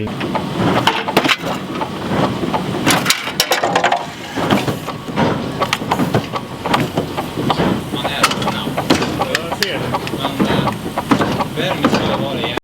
är så snabb. Jag ser det. Men värme ska det vara igen.